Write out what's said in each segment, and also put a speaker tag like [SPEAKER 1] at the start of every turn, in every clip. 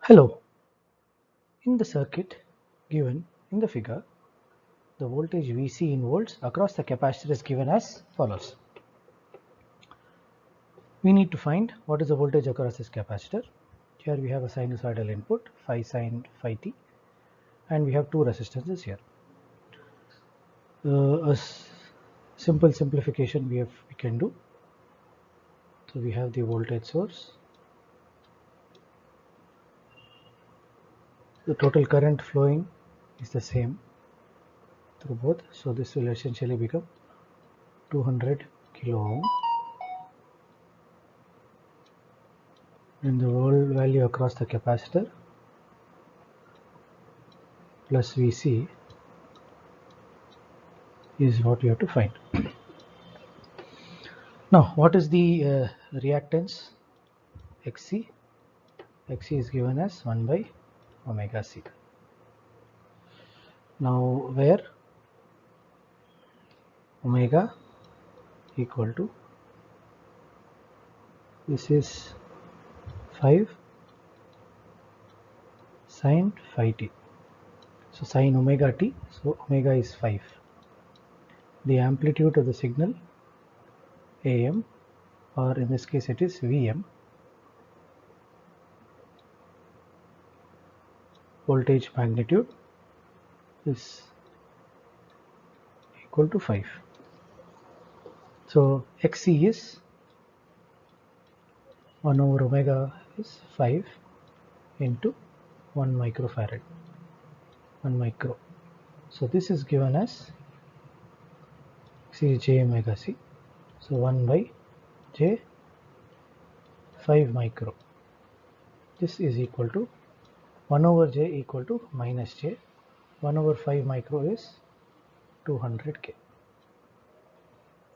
[SPEAKER 1] Hello. In the circuit given in the figure, the voltage Vc in volts across the capacitor is given as follows. We need to find what is the voltage across this capacitor. Here we have a sinusoidal input phi sin phi t, and we have two resistances here. Simple simplification we can do. So we have the voltage source. The total current flowing is the same through both. So this will essentially become 200 kilo ohm. And the volt value across the capacitor plus Vc is what you have to find. Now, what is the reactance Xc? Xc is given as 1 by omega c. Now, where omega equal to, this is 5 sin phi t. So, sin omega t, so omega is 5. The amplitude of the signal AM, or in this case it is Vm, voltage magnitude, is equal to 5. So Xc is 1 over omega is 5 into 1 microfarad, 1 micro. So this is given as C is j omega c. So 1 by j 5 micro. This is equal to 1 over j equal to minus j. 1 over 5 micro is 200k.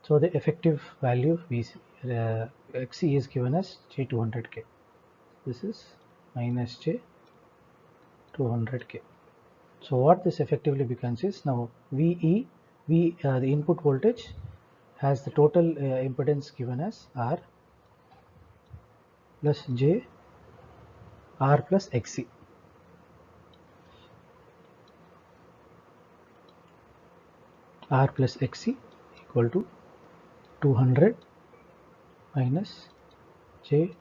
[SPEAKER 1] So the effective value Xc is given as j 200k. This is minus j 200k. So what this effectively becomes is, now the input voltage has the total impedance given as R plus j R plus Xc. R plus Xc equal to 200 minus j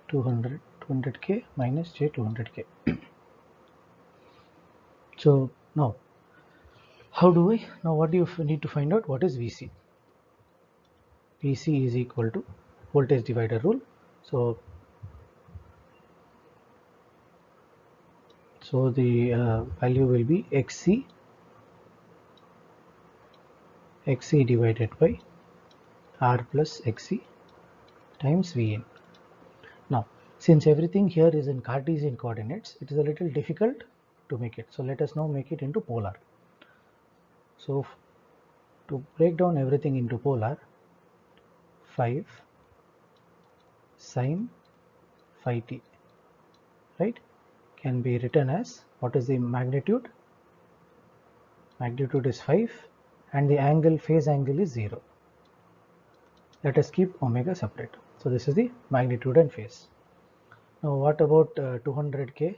[SPEAKER 1] 200k minus j 200k. So now, how do we, now what do you need to find out? What is Vc? Vc is equal to voltage divider rule. So the value will be Xc divided by R plus Xc times Vn. Now, since everything here is in Cartesian coordinates, it is a little difficult to make it. So let us now make it into polar. So to break down everything into polar, 5 sin phi t, right, can be written as, what is the magnitude? Magnitude is 5 and the angle, phase angle is 0. Let us keep omega separate. So this is the magnitude and phase. Now what about 200k?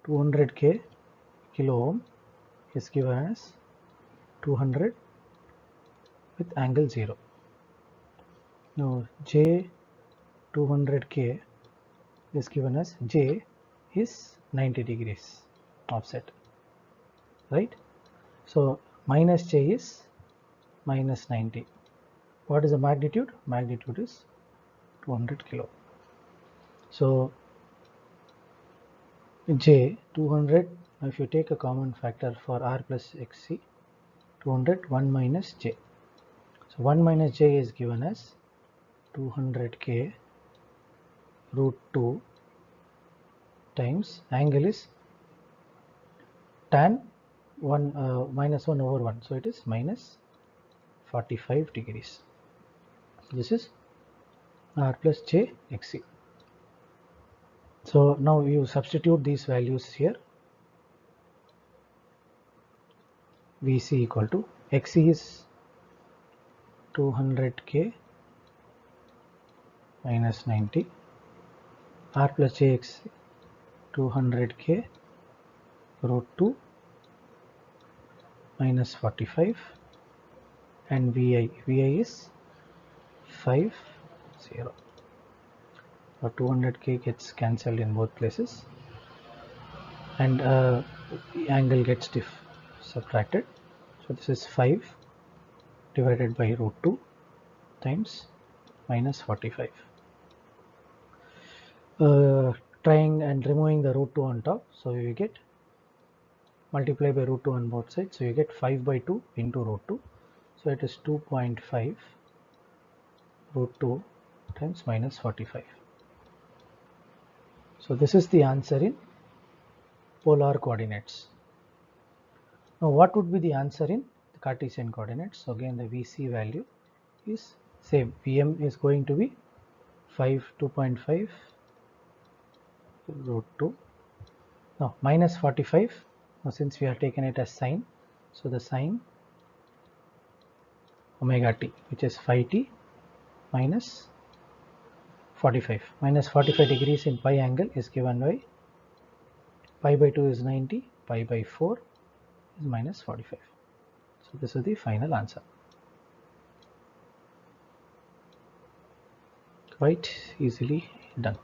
[SPEAKER 1] 200k kilo ohm is given as 200 with angle 0. Now j 200k is given as j is 90 degrees offset, right? So minus j is minus 90. What is the magnitude? Magnitude is 200 kilo. So j 200, if you take a common factor for R plus Xc, 200, 1 minus j. So 1 minus j is given as 200k root 2 times angle is tan 1 minus 1 over 1. So it is minus 45 degrees. This is R plus j Xc. So now you substitute these values here. Vc equal to, Xc is 200k minus 90 R plus Jx 200k root 2 minus 45, and Vi is 5 0. So 200k gets cancelled in both places, and the angle gets subtracted. So this is 5 divided by root 2 times minus 45. Trying and removing the root 2 on top, so you get multiply by root 2 on both sides, so you get 5 by 2 into root 2, so it is 2.5 root 2 times minus 45. So this is the answer in polar coordinates. Now what would be the answer in the Cartesian coordinates? So again the Vc value is same. Vm is going to be 2.5 root 2. Now minus 45. Now since we have taken it as sine, so the sine omega t, which is phi t minus 45. Minus 45 degrees in pi angle is given by pi by 2 is 90, pi by 4 is minus 45. So this is the final answer. Quite easily done.